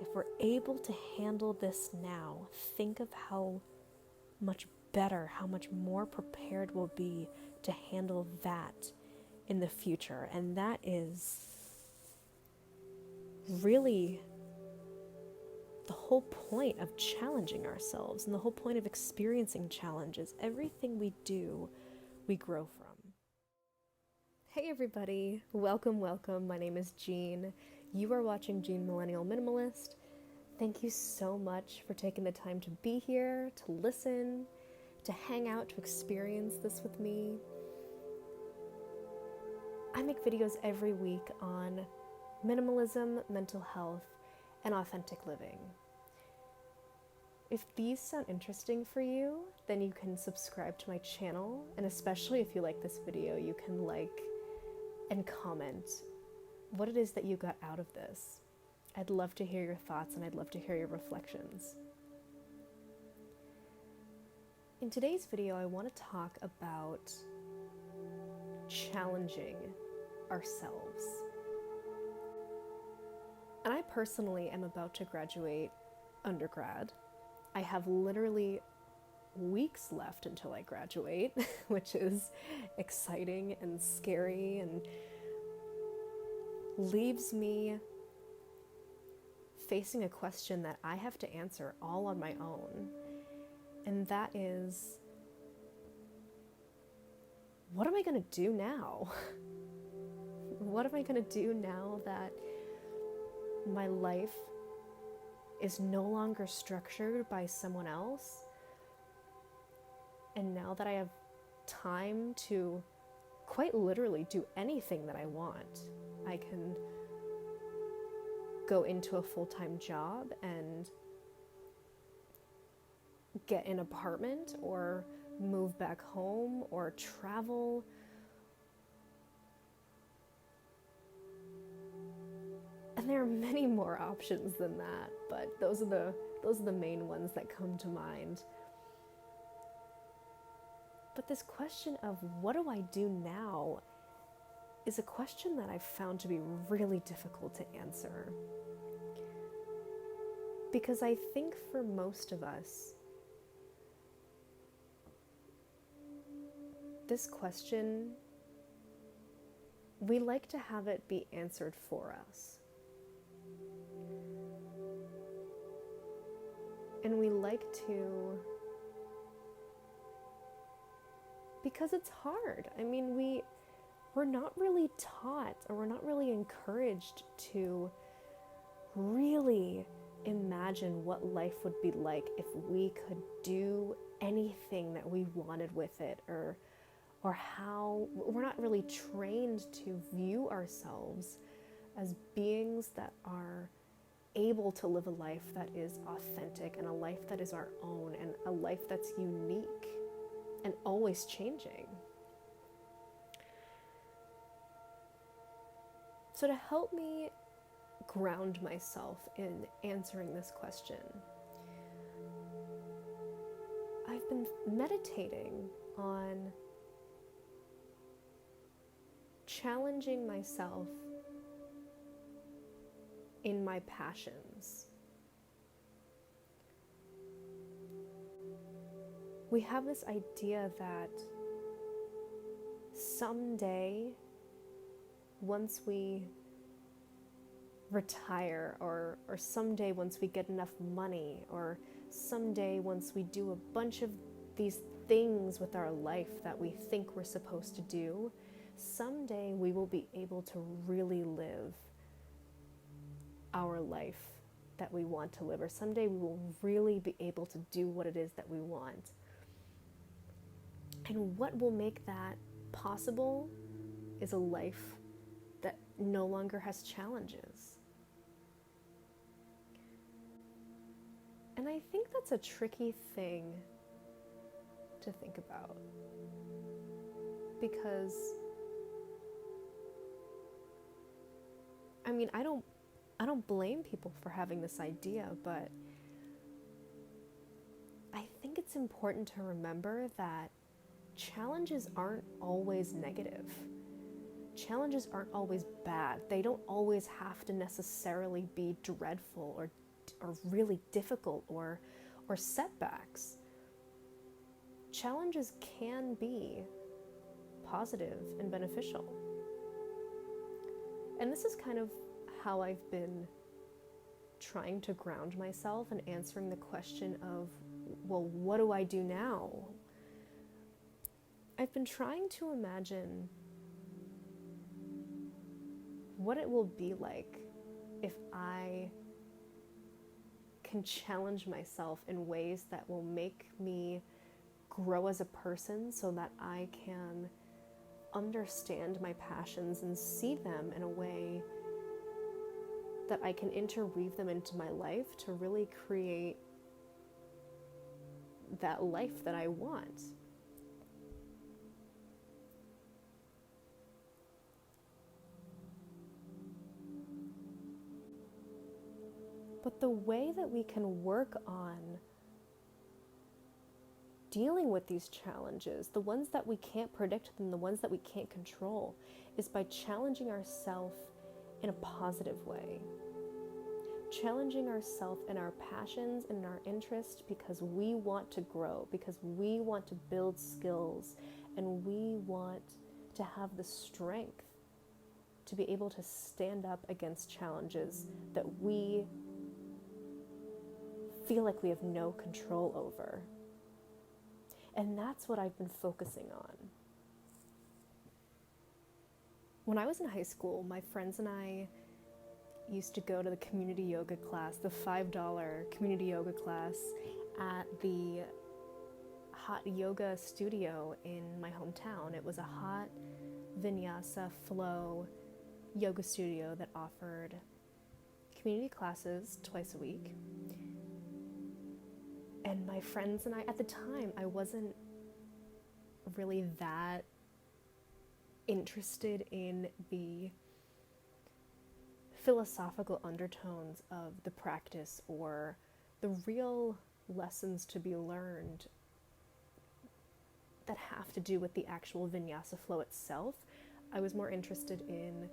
If we're able to handle this now, think of how much better, how much more prepared we'll be to handle that in the future. And that is really the whole point of challenging ourselves and the whole point of experiencing challenges. Everything we do, we grow from. Hey everybody, welcome, welcome. My name is Jean. You are watching Jean Millennial Minimalist. Thank you so much for taking the time to be here, to listen, to hang out, to experience this with me. I make videos every week on minimalism, mental health, and authentic living. If these sound interesting for you, then you can subscribe to my channel, and especially if you like this video, you can like and comment what it is that you got out of this. I'd love to hear your thoughts and I'd love to hear your reflections. In today's video, I want to talk about challenging ourselves. And I personally am about to graduate undergrad. I have literally weeks left until I graduate, which is exciting and scary and leaves me facing a question that I have to answer all on my own. And that is, what am I going to do now? What am I going to do now that my life is no longer structured by someone else? And now that I have time to quite literally do anything that I want, I can go into a full-time job and get an apartment or move back home or travel. And there are many more options than that, but those are the main ones that come to mind. But this question of what do I do now is a question that I've found to be really difficult to answer. Because I think for most of us, this question, we like to have it be answered for us. And we like to, because it's hard. I mean, we're not really taught or we're not really encouraged to really imagine what life would be like if we could do anything that we wanted with it, or how we're not really trained to view ourselves as beings that are able to live a life that is authentic and a life that is our own and a life that's unique and always changing. So to help me ground myself in answering this question, I've been meditating on challenging myself in my passions. We have this idea that someday, once we retire, or someday once we get enough money, or someday once we do a bunch of these things with our life that we think we're supposed to do, someday we will be able to really live our life that we want to live, or someday we will really be able to do what it is that we want. And what will make that possible is a life that no longer has challenges. And I think that's a tricky thing to think about, because I mean, I don't blame people for having this idea, but I think it's important to remember that challenges aren't always negative. Challenges aren't always bad. They don't always have to necessarily be dreadful or really difficult or setbacks. Challenges can be positive and beneficial. And this is kind of how I've been trying to ground myself and answering the question of, well, what do I do now? I've been trying to imagine what it will be like if I can challenge myself in ways that will make me grow as a person so that I can understand my passions and see them in a way that I can interweave them into my life to really create that life that I want. But the way that we can work on dealing with these challenges, the ones that we can't predict and the ones that we can't control, is by challenging ourselves in a positive way. Challenging ourselves in our passions and our interests because we want to grow, because we want to build skills, and we want to have the strength to be able to stand up against challenges that we feel like we have no control over. And that's what I've been focusing on. When I was in high school, my friends and I used to go to the community yoga class, the $5 community yoga class at the hot yoga studio in my hometown. It was a hot vinyasa flow yoga studio that offered community classes twice a week. And my friends and I, at the time, I wasn't really that interested in the philosophical undertones of the practice or the real lessons to be learned that have to do with the actual vinyasa flow itself. I was more interested in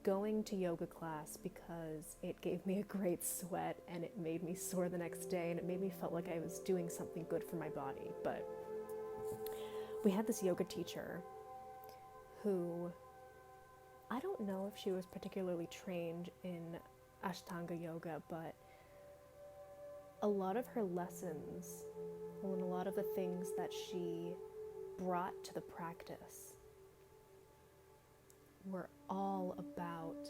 going to yoga class because it gave me a great sweat and it made me sore the next day and it made me feel like I was doing something good for my body. But we had this yoga teacher who, I don't know if she was particularly trained in Ashtanga yoga, but a lot of her lessons and a lot of the things that she brought to the practice were all about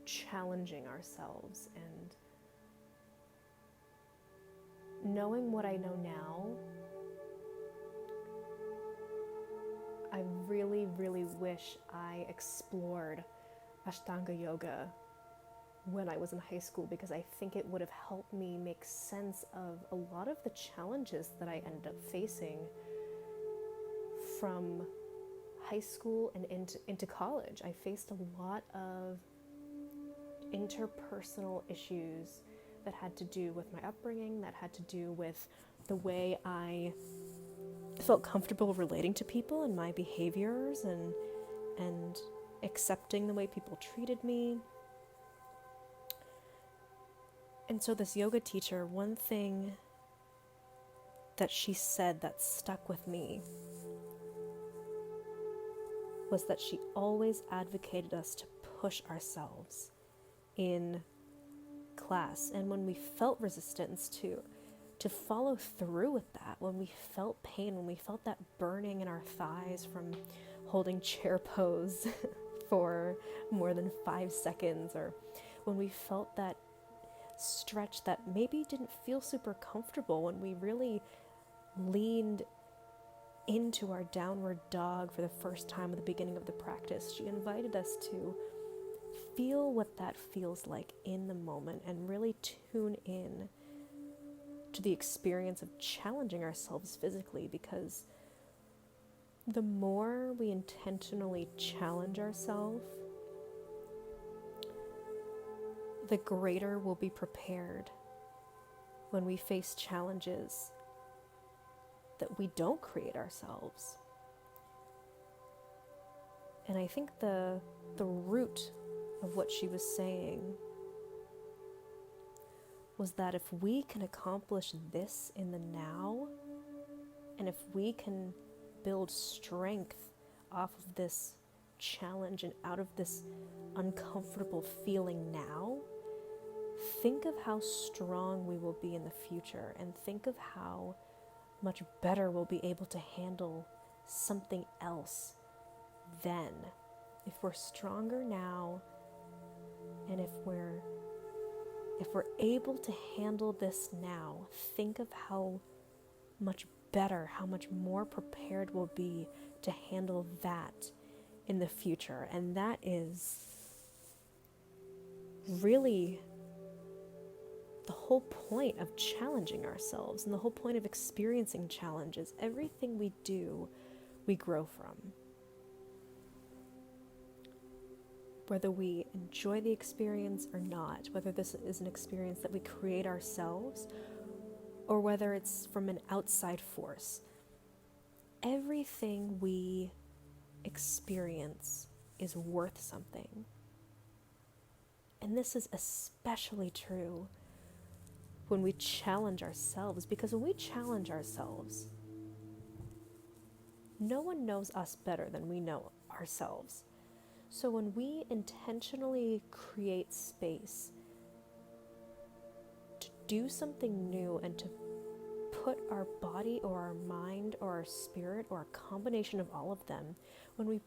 challenging ourselves. And knowing what I know now, I really, really wish I explored Ashtanga yoga when I was in high school, because I think it would have helped me make sense of a lot of the challenges that I ended up facing from high school and into college. I faced a lot of interpersonal issues that had to do with my upbringing, that had to do with the way I felt comfortable relating to people and my behaviors and accepting the way people treated me. And so this yoga teacher, one thing that she said that stuck with me was that she always advocated us to push ourselves in class. And when we felt resistance, to follow through with that. When we felt pain, when we felt that burning in our thighs from holding chair pose for more than 5 seconds, or when we felt that stretch that maybe didn't feel super comfortable, when we really leaned into our downward dog for the first time at the beginning of the practice, she invited us to feel what that feels like in the moment and really tune in to the experience of challenging ourselves physically, because the more we intentionally challenge ourselves, the greater we'll be prepared when we face challenges that we don't create ourselves. And I think the root of what she was saying was that if we can accomplish this in the now, and if we can build strength off of this challenge and out of this uncomfortable feeling now, think of how strong we will be in the future, and think of how much better we'll be able to handle something else then. If we're stronger now, and if we're able to handle this now, think of how much better, how much more prepared we'll be to handle that in the future. And that is really the whole point of challenging ourselves, and the whole point of experiencing challenges. Everything we do, we grow from. Whether we enjoy the experience or not, whether this is an experience that we create ourselves, or whether it's from an outside force, everything we experience is worth something. And this is especially true when we challenge ourselves, because when we challenge ourselves, no one knows us better than we know ourselves. So when we intentionally create space to do something new and to put our body or our mind or our spirit or a combination of all of them, when we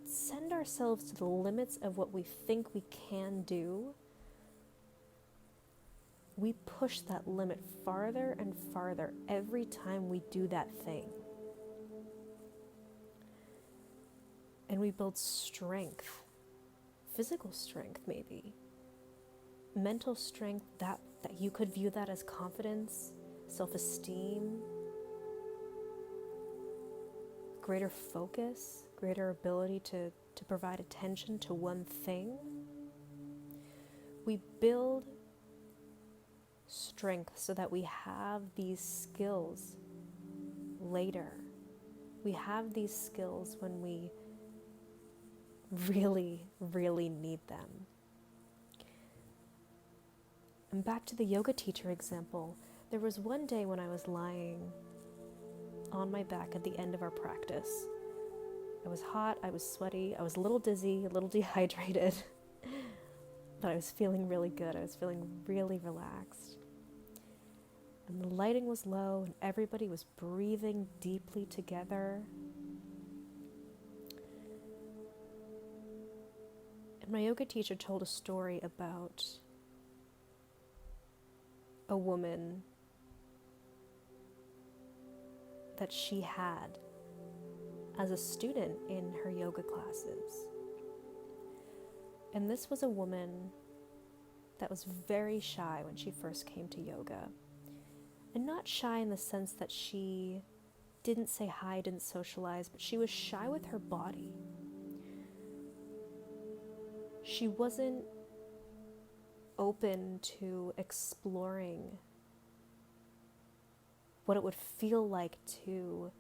send ourselves to the limits of what we think we can do, we push that limit farther and farther every time we do that thing. And we build strength, physical strength maybe, mental strength, that you could view that as confidence, self-esteem, greater focus, greater ability to provide attention to one thing. We build strength so that we have these skills later. We have these skills when we really, really need them. And back to the yoga teacher example, there was one day when I was lying on my back at the end of our practice. I was hot, I was sweaty, I was a little dizzy, a little dehydrated, but I was feeling really good. I was feeling really relaxed. And the lighting was low and everybody was breathing deeply together. And my yoga teacher told a story about a woman that she had as a student in her yoga classes. And this was a woman that was very shy when she first came to yoga. And not shy in the sense that she didn't say hi, didn't socialize, but she was shy with her body. She wasn't open to exploring what it would feel like to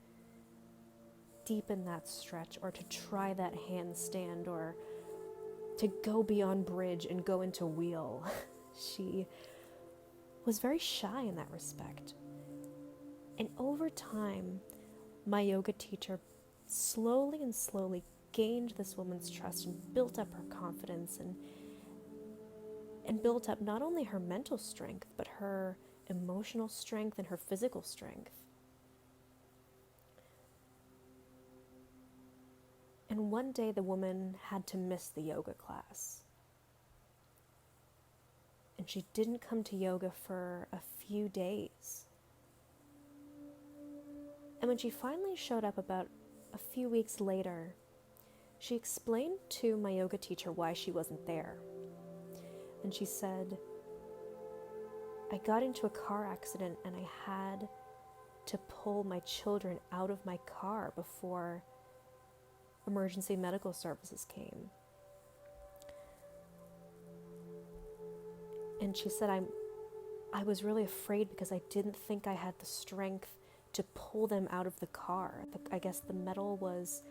deepen that stretch, or to try that handstand, or to go beyond bridge and go into wheel. She was very shy in that respect. And over time, my yoga teacher slowly gained this woman's trust and built up her confidence, and built up not only her mental strength, but her emotional strength and her physical strength. And one day the woman had to miss the yoga class. And she didn't come to yoga for a few days. And when she finally showed up about a few weeks later, she explained to my yoga teacher why she wasn't there. And she said, I got into a car accident and I had to pull my children out of my car before emergency medical services came. And she said, I was really afraid because I didn't think I had the strength to pull them out of the car. I guess the metal was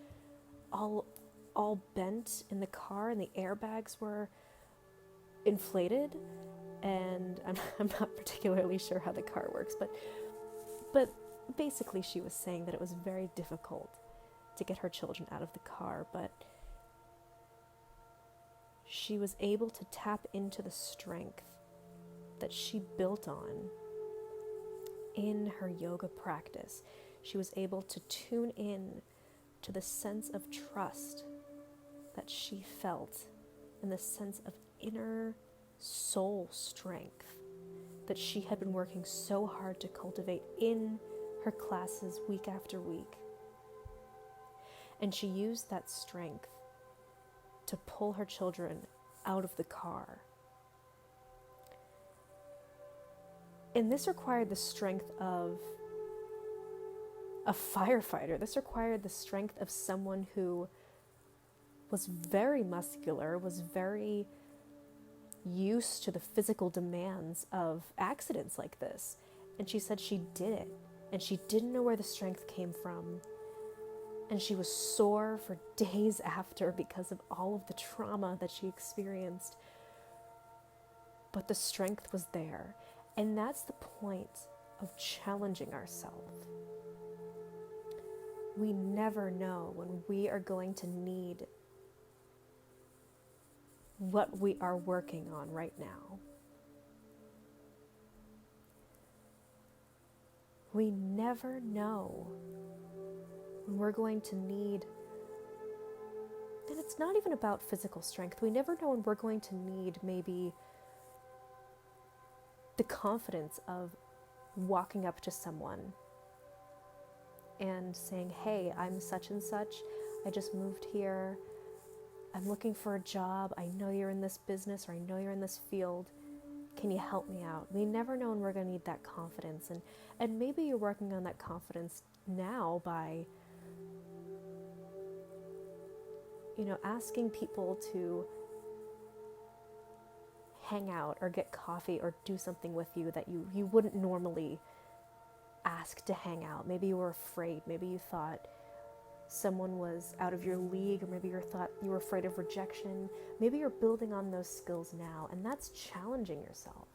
all bent in the car and the airbags were inflated, And I'm not particularly sure how the car works, but basically she was saying that it was very difficult to get her children out of the car, but she was able to tap into the strength that she built on in her yoga practice. She was able to tune in to the sense of trust that she felt and the sense of inner soul strength that she had been working so hard to cultivate in her classes week after week. And she used that strength to pull her children out of the car. And this required the strength of a firefighter. This required the strength of someone who was very muscular, was very used to the physical demands of accidents like this. And she said she did it, and she didn't know where the strength came from. And she was sore for days after because of all of the trauma that she experienced. But the strength was there. And that's the point of challenging ourselves. We never know when we are going to need what we are working on right now. We never know when we're going to need, and it's not even about physical strength. We never know when we're going to need maybe the confidence of walking up to someone and saying, hey, I'm such and such. I just moved here. I'm looking for a job. I know you're in this business, or I know you're in this field. Can you help me out? We never know when we're going to need that confidence. And maybe you're working on that confidence now by, asking people to hang out or get coffee or do something with you that you wouldn't normally ask to hang out. Maybe you were afraid. Maybe you thought someone was out of your league, or maybe you were afraid of rejection. Maybe you're building on those skills now, and that's challenging yourself.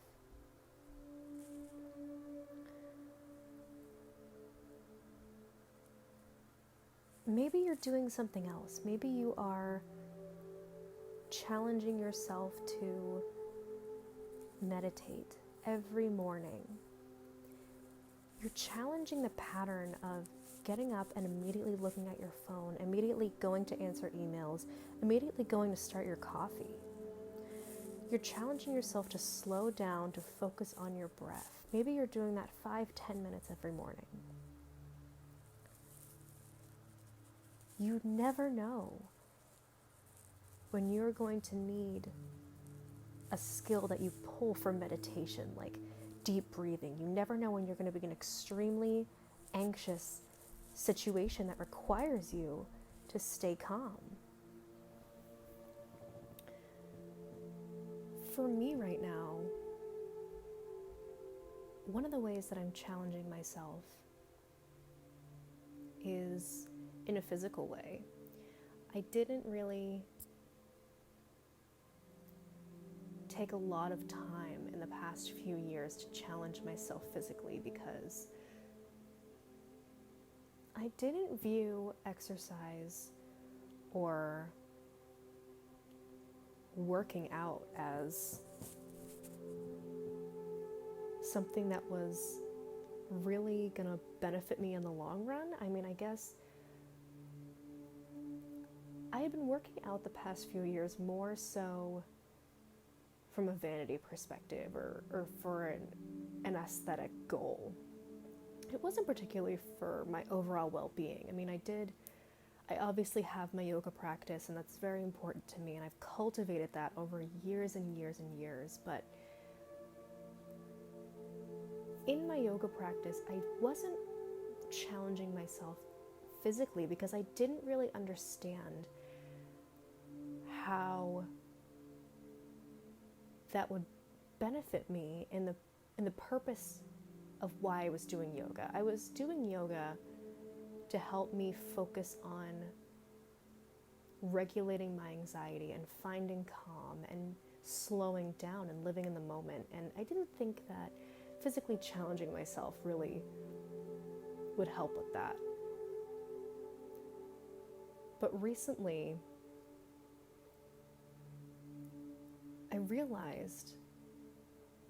Maybe you're doing something else. Maybe you are challenging yourself to meditate every morning. You're challenging the pattern of getting up and immediately looking at your phone, immediately going to answer emails, immediately going to start your coffee. You're challenging yourself to slow down, to focus on your breath. Maybe you're doing that 5-10 minutes every morning. You never know when you're going to need a skill that you pull from meditation, like deep breathing. You never know when you're going to be in an extremely anxious situation that requires you to stay calm. For me right now, one of the ways that I'm challenging myself is in a physical way. I didn't really take a lot of time in the past few years to challenge myself physically because I didn't view exercise or working out as something that was really gonna benefit me in the long run. I mean, I guess I had been working out the past few years more so from a vanity perspective or for an aesthetic goal. It wasn't particularly for my overall well-being. I mean, I obviously have my yoga practice, and that's very important to me, and I've cultivated that over years and years and years, but in my yoga practice, I wasn't challenging myself physically because I didn't really understand how that would benefit me in the purpose of why I was doing yoga. I was doing yoga to help me focus on regulating my anxiety and finding calm and slowing down and living in the moment. And I didn't think that physically challenging myself really would help with that. But recently, I realized,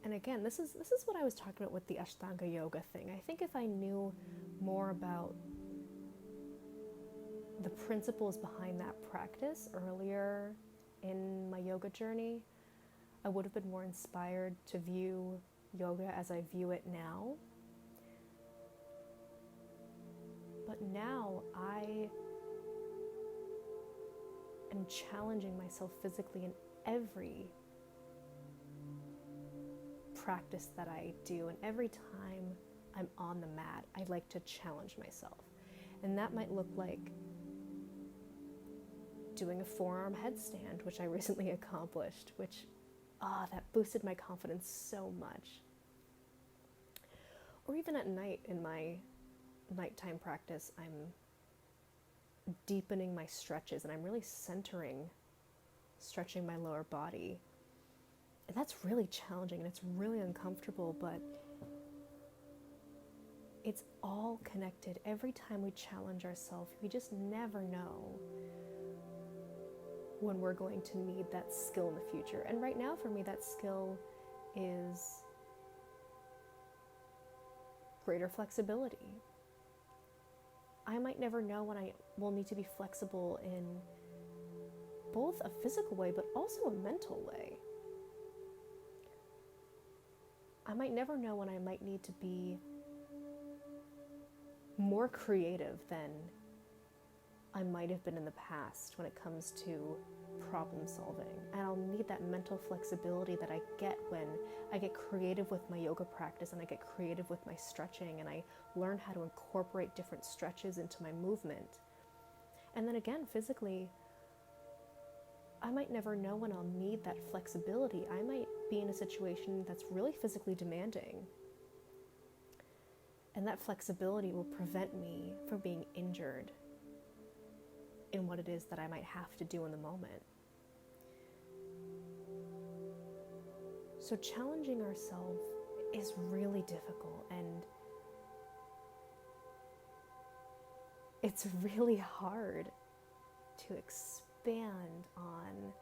and again, this is what I was talking about with the Ashtanga yoga thing. I think if I knew more about the principles behind that practice earlier in my yoga journey, I would have been more inspired to view yoga as I view it now. But now I am challenging myself physically in every practice that I do, and every time I'm on the mat, I like to challenge myself. And that might look like doing a forearm headstand, which I recently accomplished, which that boosted my confidence so much. Or even at night in my nighttime practice, I'm deepening my stretches and I'm really stretching my lower body. And that's really challenging and it's really uncomfortable, but it's all connected. Every time we challenge ourselves, we just never know when we're going to need that skill in the future. And right now for me, that skill is greater flexibility. I might never know when I will need to be flexible in both a physical way, but also a mental way. I might never know when I might need to be more creative than I might have been in the past when it comes to problem solving. And I'll need that mental flexibility that I get when I get creative with my yoga practice and I get creative with my stretching and I learn how to incorporate different stretches into my movement. And then again, physically, I might never know when I'll need that flexibility. I might be in a situation that's really physically demanding. And that flexibility will prevent me from being injured in what it is that I might have to do in the moment. So challenging ourselves is really difficult, and it's really hard to expand on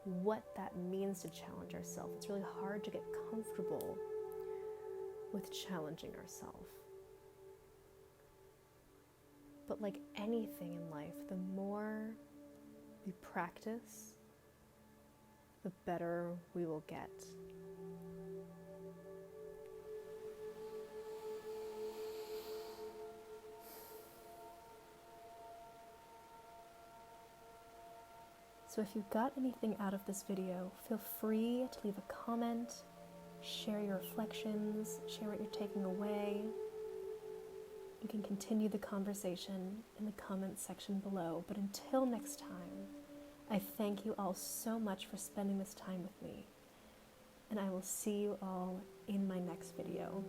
what that means to challenge ourselves. It's really hard to get comfortable with challenging ourselves. But like anything in life, the more we practice, the better we will get. So if you got anything out of this video, feel free to leave a comment, share your reflections, share what you're taking away. You can continue the conversation in the comments section below. But until next time, I thank you all so much for spending this time with me. And I will see you all in my next video.